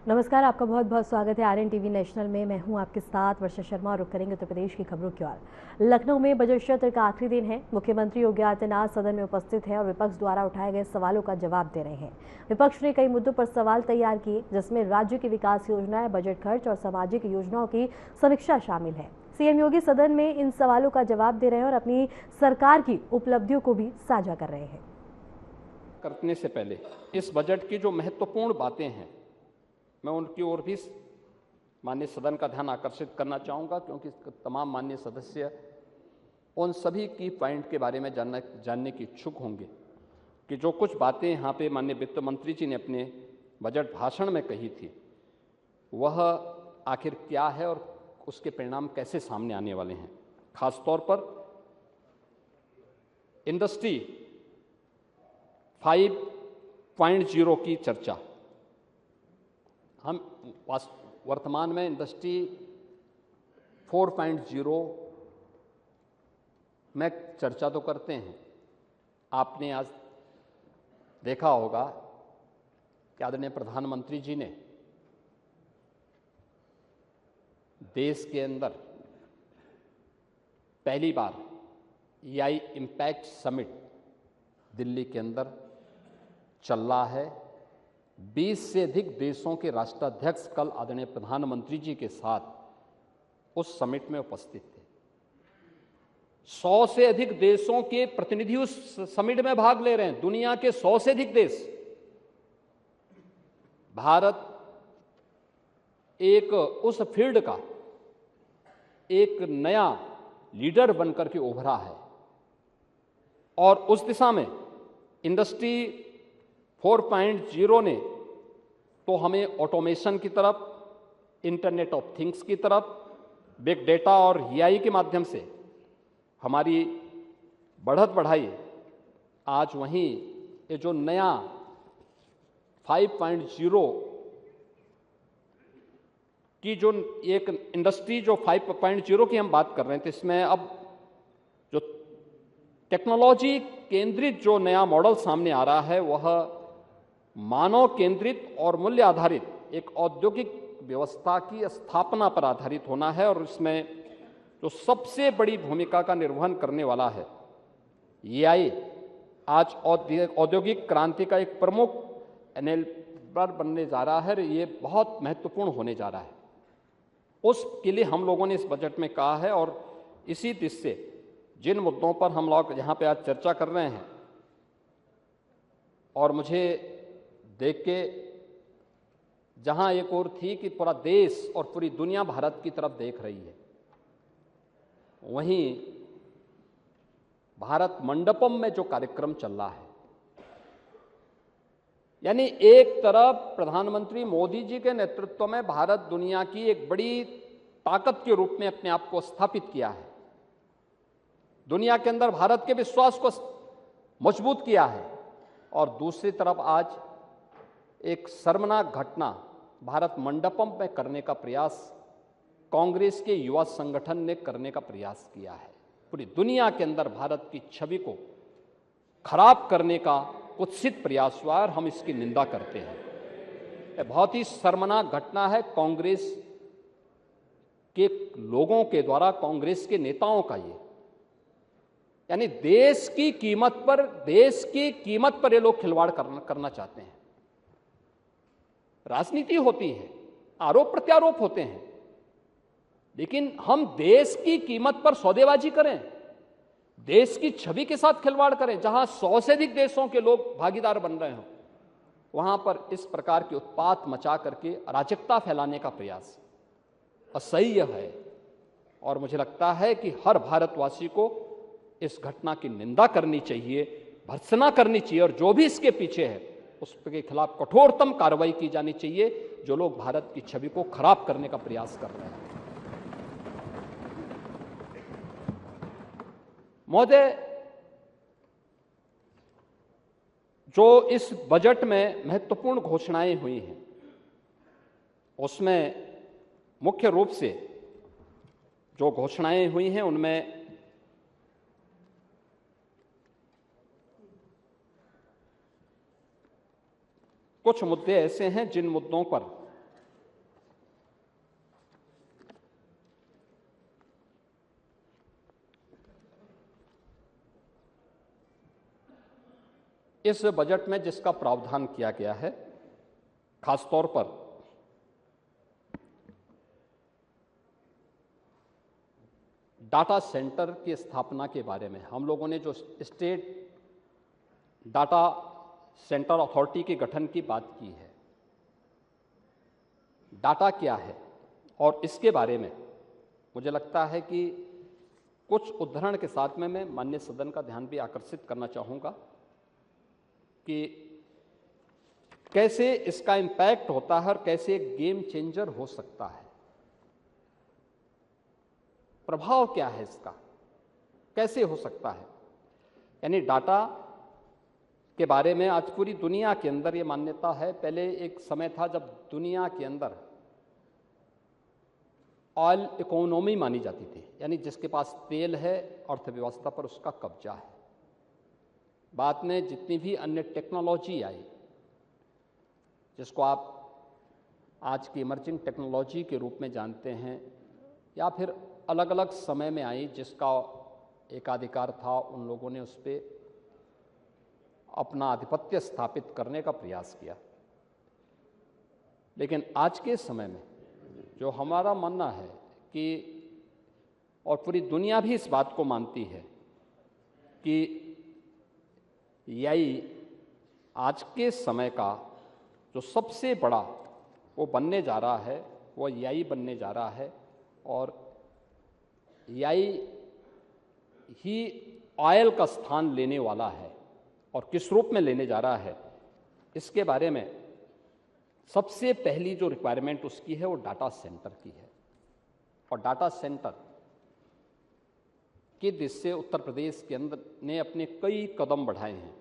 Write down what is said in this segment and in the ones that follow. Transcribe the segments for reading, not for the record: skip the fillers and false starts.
नमस्कार, आपका बहुत बहुत स्वागत है आरएन टीवी नेशनल में। मैं हूं आपके साथ वर्षा शर्मा और रुक करेंगे उत्तर प्रदेश की खबरों की ओर। लखनऊ में बजट सत्र का आखिरी दिन है। मुख्यमंत्री योगी आदित्यनाथ सदन में उपस्थित हैं और विपक्ष द्वारा उठाए गए सवालों का जवाब दे रहे हैं। विपक्ष ने कई मुद्दों पर सवाल तैयार किए, जिसमें राज्य की विकास योजनाएं, बजट खर्च और सामाजिक योजनाओं की समीक्षा शामिल है। सीएम योगी सदन में इन सवालों का जवाब दे रहे हैं और अपनी सरकार की उपलब्धियों को भी साझा कर रहे हैं। करने से पहले इस बजट की जो महत्वपूर्ण बातें हैं, मैं उनकी ओर भी माननीय सदन का ध्यान आकर्षित करना चाहूँगा, क्योंकि तमाम माननीय सदस्य उन सभी की पॉइंट के बारे में जानने की इच्छुक होंगे कि जो कुछ बातें यहाँ पे माननीय वित्त मंत्री जी ने अपने बजट भाषण में कही थी, वह आखिर क्या है और उसके परिणाम कैसे सामने आने वाले हैं। खासतौर पर इंडस्ट्री 5.0 की चर्चा। हम वर्तमान में इंडस्ट्री 4.0 में चर्चा तो करते हैं। आपने आज देखा होगा कि आदरणीय प्रधानमंत्री जी ने देश के अंदर पहली बार एआई इम्पैक्ट समिट दिल्ली के अंदर चल रहा है। 20 से अधिक देशों के राष्ट्राध्यक्ष कल आदरणीय प्रधानमंत्री जी के साथ उस समिट में उपस्थित थे। 100 से अधिक देशों के प्रतिनिधि उस समिट में भाग ले रहे हैं। दुनिया के 100 से अधिक देश। भारत एक उस फील्ड का एक नया लीडर बनकर के उभरा है और उस दिशा में इंडस्ट्री 4.0 ने तो हमें ऑटोमेशन की तरफ, इंटरनेट ऑफ थिंग्स की तरफ, बिग डेटा और एआई के माध्यम से हमारी बढ़त बढ़ाई। आज वहीं ये जो नया 5.0 की जो एक इंडस्ट्री जो 5.0 की हम बात कर रहे हैं, तो इसमें अब जो टेक्नोलॉजी केंद्रित जो नया मॉडल सामने आ रहा है, वह मानव केंद्रित और मूल्य आधारित एक औद्योगिक व्यवस्था की स्थापना पर आधारित होना है। और इसमें जो सबसे बड़ी भूमिका का निर्वहन करने वाला है एआई, आज औद्योगिक क्रांति का एक प्रमुख एनेबलर बनने जा रहा है। ये बहुत महत्वपूर्ण होने जा रहा है। उसके लिए हम लोगों ने इस बजट में कहा है और इसी दिशा से जिन मुद्दों पर हम लोग यहाँ पे आज चर्चा कर रहे हैं, और मुझे देख के जहां एक और थी कि पूरा देश और पूरी दुनिया भारत की तरफ देख रही है, वहीं भारत मंडपम में जो कार्यक्रम चल रहा है, यानी एक तरफ प्रधानमंत्री मोदी जी के नेतृत्व में भारत दुनिया की एक बड़ी ताकत के रूप में अपने आप को स्थापित किया है, दुनिया के अंदर भारत के विश्वास को मजबूत किया है, और दूसरी तरफ आज एक शर्मनाक घटना भारत मंडपम में करने का प्रयास कांग्रेस के युवा संगठन ने करने का प्रयास किया है। पूरी दुनिया के अंदर भारत की छवि को खराब करने का कुत्सित प्रयास हुआ और हम इसकी निंदा करते हैं। यह बहुत ही शर्मनाक घटना है कांग्रेस के लोगों के द्वारा, कांग्रेस के नेताओं का। ये यानी देश की कीमत पर ये लोग खिलवाड़ करना चाहते हैं। राजनीति होती है, आरोप प्रत्यारोप होते हैं, लेकिन हम देश की कीमत पर सौदेबाजी करें, देश की छवि के साथ खिलवाड़ करें, जहां 100 से अधिक देशों के लोग भागीदार बन रहे हों, वहां पर इस प्रकार के उत्पात मचा करके अराजकता फैलाने का प्रयास असह्य है। और मुझे लगता है कि हर भारतवासी को इस घटना की निंदा करनी चाहिए, भर्त्सना करनी चाहिए, और जो भी इसके पीछे है उसके खिलाफ कठोरतम कार्रवाई की जानी चाहिए, जो लोग भारत की छवि को खराब करने का प्रयास कर रहे हैं। महोदय, जो इस बजट में महत्वपूर्ण घोषणाएं हुई हैं, उसमें मुख्य रूप से जो घोषणाएं हुई हैं उनमें कुछ मुद्दे ऐसे हैं जिन मुद्दों पर इस बजट में जिसका प्रावधान किया गया है, खासतौर पर डाटा सेंटर की स्थापना के बारे में हम लोगों ने जो स्टेट डाटा सेंटर अथॉरिटी के गठन की बात की है, डाटा क्या है और इसके बारे में मुझे लगता है कि कुछ उदाहरण के साथ में मैं माननीय सदन का ध्यान भी आकर्षित करना चाहूँगा कि कैसे इसका इम्पैक्ट होता है और कैसे एक गेम चेंजर हो सकता है। प्रभाव क्या है इसका, कैसे हो सकता है। यानी डाटा के बारे में आज पूरी दुनिया के अंदर ये मान्यता है। पहले एक समय था जब दुनिया के अंदर ऑयल इकोनॉमी मानी जाती थी, यानी जिसके पास तेल है अर्थव्यवस्था पर उसका कब्जा है। बाद में जितनी भी अन्य टेक्नोलॉजी आई, जिसको आप आज की इमर्जिंग टेक्नोलॉजी के रूप में जानते हैं, या फिर अलग अलग समय में आई जिसका एकाधिकार था, उन लोगों ने उस पर अपना आधिपत्य स्थापित करने का प्रयास किया। लेकिन आज के समय में जो हमारा मानना है कि, और पूरी दुनिया भी इस बात को मानती है कि एआई आज के समय का जो सबसे बड़ा वो बनने जा रहा है, वो एआई बनने जा रहा है। और एआई ही ऑयल का स्थान लेने वाला है, और किस रूप में लेने जा रहा है इसके बारे में सबसे पहली जो रिक्वायरमेंट उसकी है वो डाटा सेंटर की है। और डाटा सेंटर की दिशा से उत्तर प्रदेश के अंदर ने अपने कई कदम बढ़ाए हैं।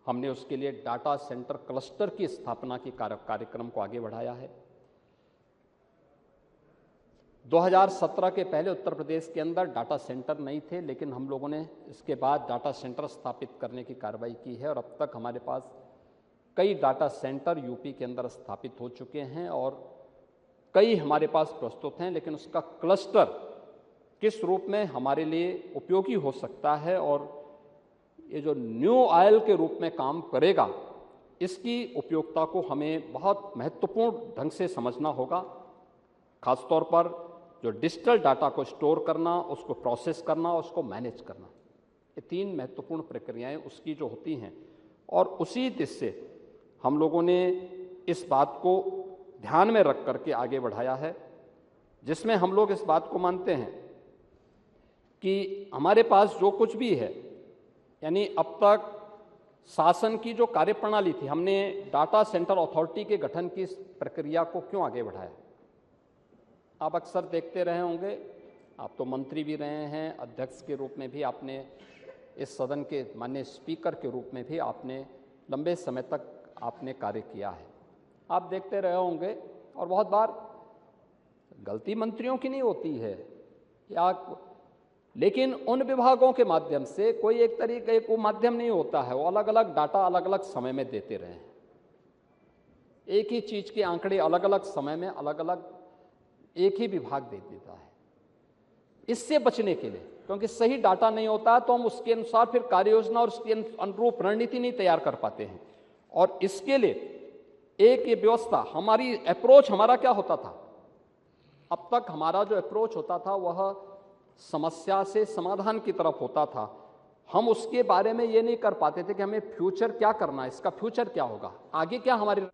हमने उसके लिए डाटा सेंटर क्लस्टर की स्थापना के कार्यक्रम को आगे बढ़ाया है। 2017 के पहले उत्तर प्रदेश के अंदर डाटा सेंटर नहीं थे, लेकिन हम लोगों ने इसके बाद डाटा सेंटर स्थापित करने की कार्रवाई की है, और अब तक हमारे पास कई डाटा सेंटर यूपी के अंदर स्थापित हो चुके हैं और कई हमारे पास प्रस्तुत हैं। लेकिन उसका क्लस्टर किस रूप में हमारे लिए उपयोगी हो सकता है और ये जो न्यू ऑयल के रूप में काम करेगा, इसकी उपयोगिता को हमें बहुत महत्वपूर्ण ढंग से समझना होगा। खासतौर पर जो डिजिटल डाटा को स्टोर करना, उसको प्रोसेस करना, उसको मैनेज करना, ये तीन महत्वपूर्ण प्रक्रियाएं उसकी जो होती हैं। और उसी दिशा से हम लोगों ने इस बात को ध्यान में रख करके आगे बढ़ाया है, जिसमें हम लोग इस बात को मानते हैं कि हमारे पास जो कुछ भी है, यानी अब तक शासन की जो कार्यप्रणाली थी, हमने डाटा सेंटर अथॉरिटी के गठन की इस प्रक्रिया को क्यों आगे बढ़ाया। आप अक्सर देखते रहे होंगे, आप तो मंत्री भी रहे हैं, अध्यक्ष के रूप में भी आपने, इस सदन के माननीय स्पीकर के रूप में भी आपने लंबे समय तक आपने कार्य किया है। आप देखते रहे होंगे, और बहुत बार गलती मंत्रियों की नहीं होती है, या लेकिन उन विभागों के माध्यम से कोई एक तरीके को माध्यम नहीं होता है, वो अलग अलग डाटा अलग अलग समय में देते रहे हैं। एक ही चीज के आंकड़े अलग अलग समय में अलग अलग एक ही विभाग दे देता है। इससे बचने के लिए, क्योंकि सही डाटा नहीं होता तो हम उसके अनुसार फिर कार्य योजना और उसके अनुरूप रणनीति नहीं तैयार कर पाते हैं। और इसके लिए एक ये व्यवस्था, हमारी अप्रोच हमारा क्या होता था, अब तक हमारा जो अप्रोच होता था वह समस्या से समाधान की तरफ होता था। हम उसके बारे में ये नहीं कर पाते थे कि हमें फ्यूचर क्या करना है, इसका फ्यूचर क्या होगा, आगे क्या हमारी।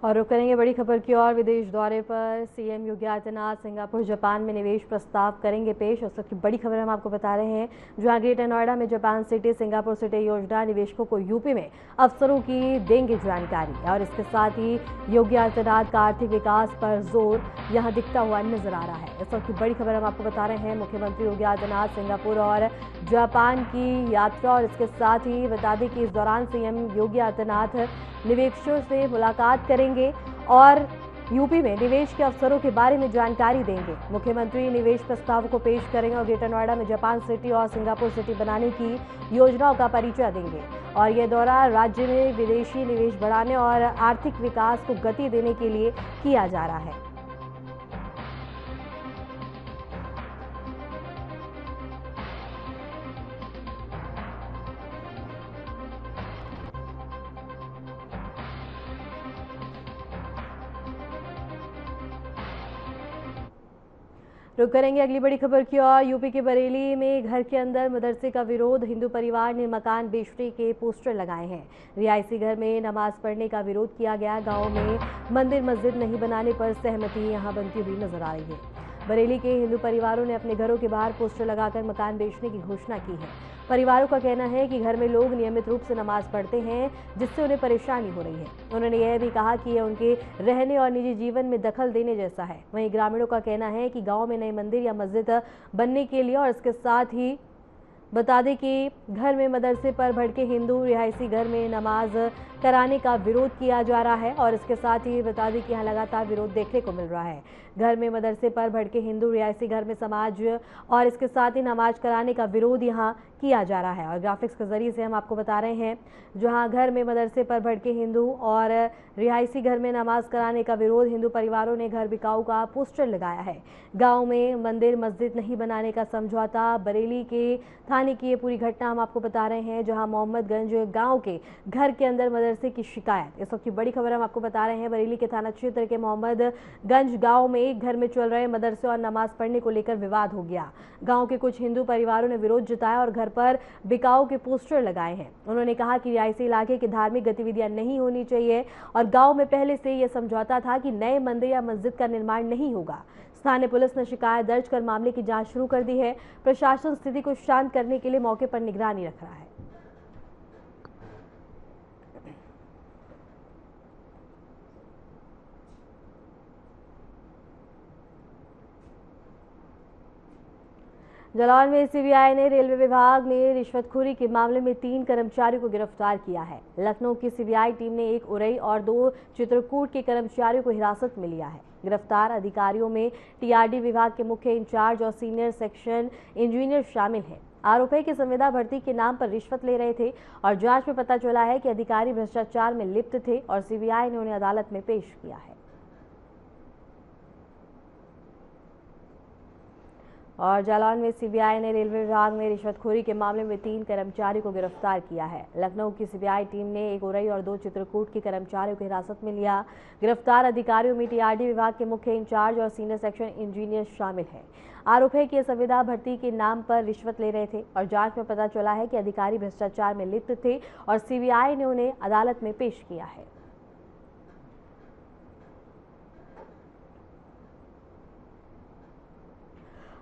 और रुक करेंगे बड़ी खबर की ओर। विदेश दौरे पर CM Yogi Adityanath Singapore Japan में निवेश प्रस्ताव करेंगे पेश। और सबकी बड़ी खबर हम आपको बता रहे हैं, जहां ग्रेटर नोएडा में जापान सिटी सिंगापुर सिटी योजना निवेशकों को यूपी में अवसरों की देंगे जानकारी। और इसके साथ ही योगी आदित्यनाथ का आर्थिक विकास पर जोर यहां दिखता हुआ नजर आ रहा है। इस वक्त की बड़ी खबर हम आपको बता रहे हैं, मुख्यमंत्री योगी आदित्यनाथ सिंगापुर और जापान की यात्रा। और इसके साथ ही बता दें कि इस दौरान सीएम योगी आदित्यनाथ निवेशकों से मुलाकात करेंगे और यूपी में निवेश के अवसरों के बारे में जानकारी देंगे। मुख्यमंत्री निवेश प्रस्ताव को पेश करेंगे और ग्रेटर नोएडा में जापान सिटी और सिंगापुर सिटी बनाने की योजनाओं का परिचय देंगे। और यह दौरा राज्य में विदेशी निवेश बढ़ाने और आर्थिक विकास को गति देने के लिए किया जा रहा है। रुक करेंगे अगली बड़ी खबर की ओर। यूपी के बरेली में घर के अंदर मदरसे का विरोध, हिंदू परिवार ने मकान बेचने के पोस्टर लगाए हैं। रिहायशी घर में नमाज पढ़ने का विरोध किया गया। गांव में मंदिर मस्जिद नहीं बनाने पर सहमति यहां बनती हुई नजर आ रही है। बरेली के हिंदू परिवारों ने अपने घरों के बाहर पोस्टर लगाकर मकान बेचने की घोषणा की है। परिवारों का कहना है कि घर में लोग नियमित रूप से नमाज पढ़ते हैं, जिससे उन्हें परेशानी हो रही है। उन्होंने यह भी कहा कि यह उनके रहने और निजी जीवन में दखल देने जैसा है। वहीं ग्रामीणों का कहना है कि गांव में नए मंदिर या मस्जिद बनने के लिए और इसके साथ ही बता दें कि घर में मदरसे पर भड़के हिंदू रिहायशी घर में नमाज कराने का विरोध किया जा रहा है और इसके साथ ही बता दें कि यहाँ लगातार विरोध देखने को मिल रहा है। घर में मदरसे पर भड़के हिंदू रिहायशी घर में समाज और इसके साथ ही नमाज कराने का विरोध यहाँ किया जा रहा है। और ग्राफिक्स के जरिए से हम आपको बता रहे हैं, जहां घर में मदरसे पर भड़के हिंदू और रिहायशी घर में नमाज कराने का विरोध, हिंदू परिवारों ने घर बिकाऊ का पोस्टर लगाया है। गांव में मंदिर मस्जिद नहीं बनाने का समझौता। बरेली के थाने की ये पूरी घटना हम आपको बता रहे हैं, जहां मोहम्मदगंज गांव के घर के अंदर मदरसे की शिकायत। इस वक्त की बड़ी खबर हम आपको बता रहे हैं। बरेली के थाना क्षेत्र के मोहम्मदगंज गांव में एक घर में चल रहे मदरसे और नमाज पढ़ने को लेकर विवाद हो गया। गांव के कुछ हिंदू परिवारों ने विरोध जताया और घर पर बिकाऊ के पोस्टर लगाए हैं। उन्होंने कहा कि रिहायशी इलाके की धार्मिक गतिविधियां नहीं होनी चाहिए और गांव में पहले से यह समझौता था कि नए मंदिर या मस्जिद का निर्माण नहीं होगा। स्थानीय पुलिस ने शिकायत दर्ज कर मामले की जांच शुरू कर दी है। प्रशासन स्थिति को शांत करने के लिए मौके पर निगरानी रख रहा है। जालौन में सीबीआई ने रेलवे विभाग में रिश्वतखोरी के मामले में 3 कर्मचारियों को गिरफ्तार किया है। लखनऊ की सीबीआई टीम ने एक उरई और 2 चित्रकूट के कर्मचारियों को हिरासत में लिया है। गिरफ्तार अधिकारियों में टीआरडी विभाग के मुख्य इंचार्ज और सीनियर सेक्शन इंजीनियर शामिल हैं। आरोपी की संविदा भर्ती के नाम पर रिश्वत ले रहे थे और जांच में पता चला है कि अधिकारी भ्रष्टाचार में लिप्त थे और सीबीआई ने उन्हें अदालत में पेश किया है। और जालौन में सीबीआई ने रेलवे विभाग में रिश्वतखोरी के मामले में 3 कर्मचारियों को गिरफ्तार किया है। लखनऊ की सीबीआई टीम ने एक उरई और 2 चित्रकूट के कर्मचारियों को हिरासत में लिया। गिरफ्तार अधिकारियों में टीआरडी विभाग के मुख्य इंचार्ज और सीनियर सेक्शन इंजीनियर शामिल हैं। आरोप है कि संविदा भर्ती के नाम पर रिश्वत ले रहे थे और जांच में पता चला है कि अधिकारी भ्रष्टाचार में लिप्त थे और सीबीआई ने उन्हें अदालत में पेश किया है।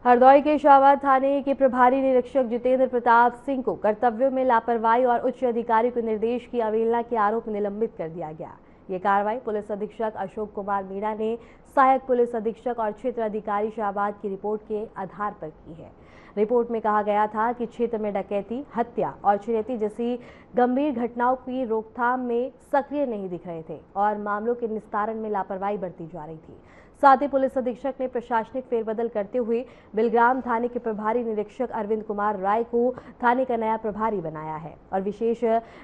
हरदौई के शाहबाद थाने के प्रभारी निरीक्षक जितेंद्र प्रताप सिंह को कर्तव्यों में लापरवाही और उच्च अधिकारी के निर्देश की अवहेलना के आरोप में निलंबित कर दिया गया। ये कार्रवाई पुलिस अधीक्षक अशोक कुमार मीणा ने सहायक पुलिस अधीक्षक और क्षेत्र अधिकारी शाहबाद की रिपोर्ट के आधार पर की है। रिपोर्ट में कहा गया था कि क्षेत्र में डकैती, हत्या और छिनैती जैसी गंभीर घटनाओं की रोकथाम में सक्रिय नहीं दिख रहे थे और मामलों के निस्तारण में लापरवाही बरती जा रही थी। साथ ही पुलिस अधीक्षक ने प्रशासनिक फेरबदल करते हुए बिलग्राम थाने के प्रभारी निरीक्षक अरविंद कुमार राय को थाने का नया प्रभारी बनाया है और विशेष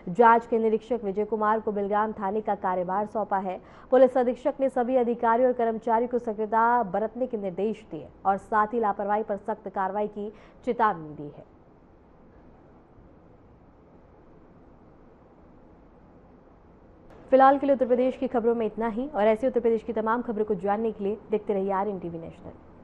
जांच के निरीक्षक विजय कुमार को बिलग्राम थाने का कार्यभार सौंपा है। पुलिस अधीक्षक ने सभी अधिकारियों और कर्मचारियों को सक्रियता बरतने के निर्देश दिए और साथ ही लापरवाही पर सख्त कार्रवाई की चेतावनी दी है। फिलहाल के लिए उत्तर प्रदेश की खबरों में इतना ही और ऐसी उत्तर प्रदेश की तमाम खबरों को जानने के लिए देखते रहिए आरएन टीवी नेशनल।